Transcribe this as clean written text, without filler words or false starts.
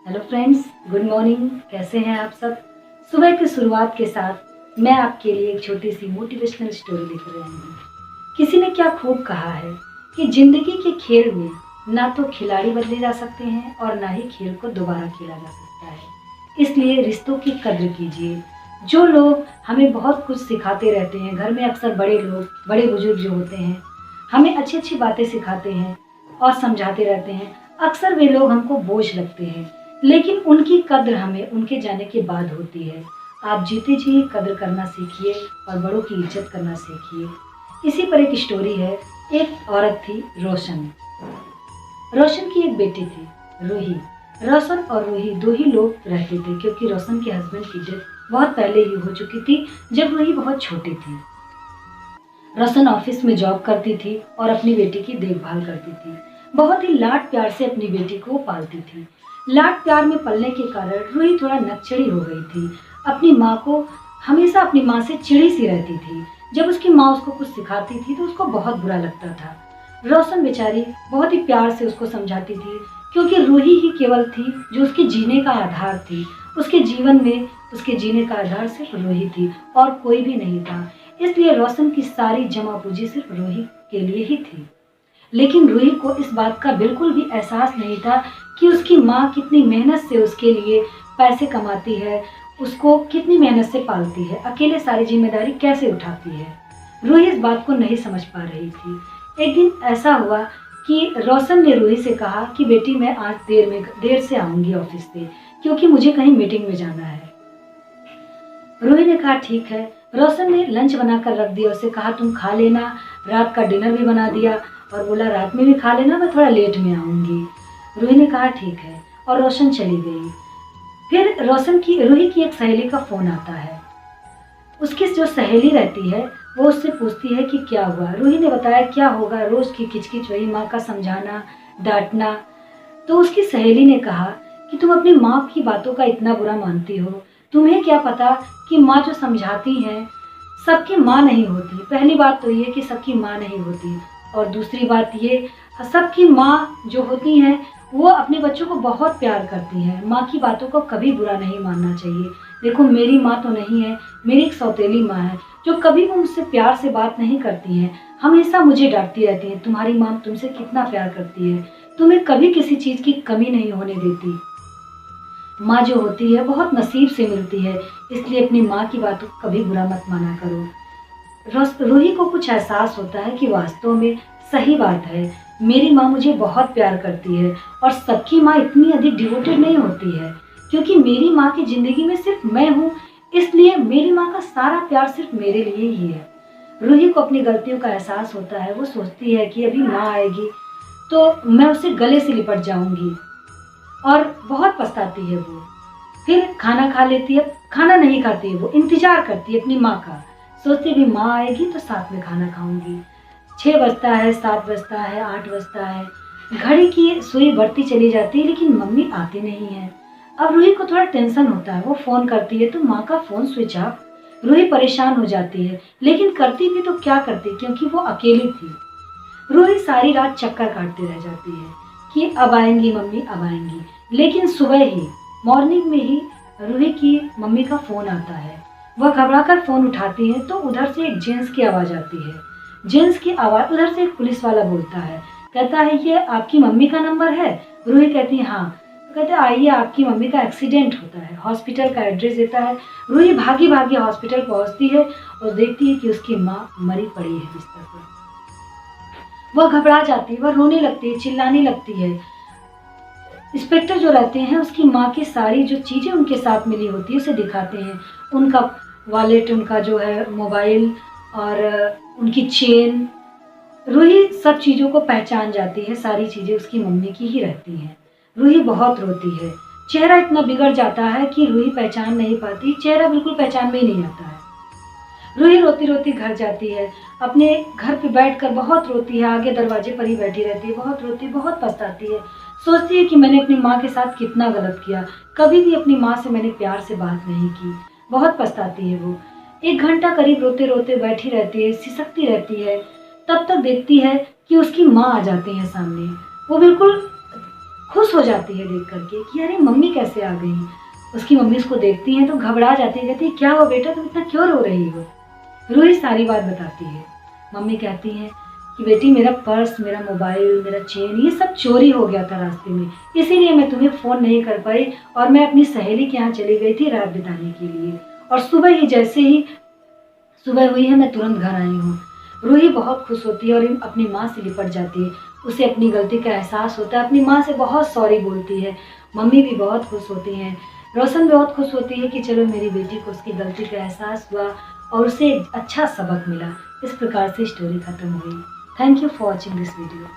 Hello friends, good morning. कैसे हैं आप सब। सुबह की शुरुआत के साथ मैं आपके लिए एक छोटी सी मोटिवेशनल स्टोरी लेकर आई हूँ। किसी ने क्या खूब कहा है कि जिंदगी के खेल में ना तो खिलाड़ी बदले जा सकते हैं और ना ही खेल को दोबारा खेला जा सकता है। इसलिए रिश्तों की कद्र कीजिए। जो लोग हमें बहुत कुछ सिखाते रहते हैं, घर में अक्सर बड़े लोग, बड़े बुजुर्ग जो होते हैं, हमें अच्छी अच्छी बातें सिखाते हैं और समझाते रहते हैं। अक्सर वे लोग हमको बोझ लगते हैं, लेकिन उनकी कद्र हमें उनके जाने के बाद होती है। आप जीते जी कद्र करना सीखिए और बड़ों की इज्जत करना सीखिए। इसी पर एक स्टोरी है। एक औरत थी रोशन। रोशन की एक बेटी थी, रूही। रोशन और रूही दो ही लोग रहते थे, क्योंकि रोशन के हस्बैंड की डेथ बहुत पहले ही हो चुकी थी जब रूही बहुत छोटी थी। रोशन ऑफिस में जॉब करती थी और अपनी बेटी की देखभाल करती थी। बहुत ही लाड प्यार से अपनी बेटी को पालती थी। लाड प्यार में पलने के कारण रूही थोड़ा नकचड़ी हो गई थी। अपनी माँ को हमेशा अपनी माँ से चिड़ी सी रहती थी। जब उसकी माँ उसको कुछ सिखाती थी तो उसको बहुत बुरा लगता था। रोशन बेचारी बहुत ही प्यार से उसको समझाती थी, क्योंकि रूही ही केवल थी जो उसके जीने का आधार थी। उसके जीवन में उसके जीने का आधार सिर्फ रूही थी और कोई भी नहीं था। इसलिए रोशन की सारी जमा पूंजी सिर्फ रूही के लिए ही थी। लेकिन रूही को इस बात का बिल्कुल भी एहसास नहीं था कि उसकी माँ कितनी मेहनत से उसके लिए पैसे कमाती है, उसको कितनी मेहनत से पालती है, अकेले सारी जिम्मेदारी कैसे उठाती है। रूही इस बात को नहीं समझ पा रही थी। एक दिन ऐसा हुआ कि रोशन ने रूही से कहा कि बेटी, मैं आज देर से आऊंगी ऑफिस से, क्योंकि मुझे कहीं मीटिंग में जाना है। रूही ने कहा ठीक है। रोशन ने लंच बनाकर रख दिया, उसे कहा तुम खा लेना। रात का डिनर भी बना दिया और बोला रात में भी खा लेना, मैं थोड़ा लेट में आऊंगी। रूही ने कहा ठीक है और रोशन चली गई। फिर रूही की एक सहेली का फोन आता है। उसकी जो सहेली रहती है वो उससे पूछती है कि क्या हुआ। रूही ने बताया क्या होगा, रोज की किचकिच, वही माँ का समझाना, डांटना। तो उसकी सहेली ने कहा कि तुम अपनी माँ की बातों का इतना बुरा मानती हो, तुम्हें क्या पता कि माँ जो समझाती हैं सबकी माँ नहीं होती। पहली बात तो ये कि सबकी माँ नहीं होती, और दूसरी बात ये, सबकी माँ जो होती हैं वो अपने बच्चों को बहुत प्यार करती हैं। माँ की बातों को कभी बुरा नहीं मानना चाहिए। देखो, मेरी माँ तो नहीं है, मेरी एक सौतेली माँ है जो कभी भी मुझसे प्यार से बात नहीं करती हैं, हमेशा मुझे डांटती रहती हैं। तुम्हारी माँ तुमसे कितना प्यार करती है, तुम्हें कभी किसी चीज की कमी नहीं होने देती। माँ जो होती है बहुत नसीब से मिलती है, इसलिए अपनी माँ की बातों को कभी बुरा मत माना करो। रूही को कुछ एहसास होता है कि वास्तव में सही बात है, मेरी माँ मुझे बहुत प्यार करती है और सबकी माँ इतनी अधिक डिवोटेड नहीं होती है। क्योंकि मेरी माँ की जिंदगी में सिर्फ मैं हूँ, इसलिए मेरी माँ का सारा प्यार सिर्फ मेरे लिए ही है। रूही को अपनी गलतियों का एहसास होता है। वो सोचती है कि अभी माँ आएगी तो मैं उससे गले से लिपट जाऊंगी, और बहुत पछताती है वो। फिर खाना खा लेती है, खाना नहीं खाती है, वो इंतजार करती है अपनी माँ का। सोचती है भी माँ आएगी तो साथ में खाना खाऊंगी। 6 बजता है, 7 बजता है, 8 बजता है, घड़ी की सुई बढ़ती चली जाती है, लेकिन मम्मी आती नहीं है। अब रूही को थोड़ा टेंशन होता है। वो फोन करती है तो माँ का फोन स्विच ऑफ। रूही परेशान हो जाती है, लेकिन करती भी तो क्या करती, क्योंकि वो अकेली थी। रूही सारी रात चक्कर काटती रह जाती है कि अब आएंगी मम्मी, अब आएंगी। लेकिन सुबह ही, मॉर्निंग में ही रूही की मम्मी का फोन आता है। वह घबराकर फोन उठाती है तो उधर से एक जेंट्स की आवाज आती है। जेंट्स की आवाज, उधर से एक पुलिस वाला बोलता है, कहता है ये आपकी मम्मी का नंबर है। रूही कहती है हाँ। तो कहते आइए, आपकी मम्मी का एक्सीडेंट होता है। हॉस्पिटल का एड्रेस देता है। रूही भागी भागी हॉस्पिटल पहुंचती है और देखती है कि उसकी माँ मरी पड़ी है बिस्तर पर। वह घबरा जाती है, वह रोने लगती है, चिल्लाने लगती है। इंस्पेक्टर जो रहते हैं उसकी माँ की सारी जो चीज़ें उनके साथ मिली होती है उसे दिखाते हैं। उनका वॉलेट, उनका जो है मोबाइल और उनकी चेन। रूही सब चीज़ों को पहचान जाती है, सारी चीज़ें उसकी मम्मी की ही रहती हैं। रूही बहुत रोती है। चेहरा इतना बिगड़ जाता है कि रूही पहचान नहीं पाती, चेहरा बिल्कुल पहचान में ही नहीं आता है। रूही रोती रोती घर जाती है। अपने घर पे बैठकर बहुत रोती है, आगे दरवाजे पर ही बैठी रहती है, बहुत रोती, बहुत पछताती है। सोचती है कि मैंने अपनी माँ के साथ कितना गलत किया, कभी भी अपनी माँ से मैंने प्यार से बात नहीं की। बहुत पछताती है वो। 1 घंटा करीब रोते रोते बैठी रहती है, सिसकती रहती है। तब तक देखती है कि उसकी माँ आ जाती है सामने। वो बिल्कुल खुश हो जाती है देख करके कि अरे मम्मी कैसे आ गई। उसकी मम्मी उसको देखती हैं तो घबरा जाती है, कहती है क्या हो बेटा, तुम इतना क्यों रो रही हो। रूही सारी बात बताती है। मम्मी कहती हैं कि बेटी मेरा पर्स, मेरा मोबाइल, मेरा चेन ये सब चोरी हो गया था रास्ते में, इसीलिए मैं तुम्हें फ़ोन नहीं कर पाई और मैं अपनी सहेली के यहाँ चली गई थी रात बिताने के लिए। और सुबह ही जैसे ही सुबह हुई है मैं तुरंत घर आई हूँ। रूही बहुत खुश होती है और अपनी माँ से लिपट जाती है। उसे अपनी गलती का एहसास होता है, अपनी माँ से बहुत सॉरी बोलती है। मम्मी भी बहुत खुश होती हैं। रोशन बहुत खुश होती है कि चलो मेरी बेटी को उसकी गलती का एहसास हुआ और उसे एक अच्छा सबक मिला। इस प्रकार से स्टोरी खत्म हुई। Thank you for watching this video.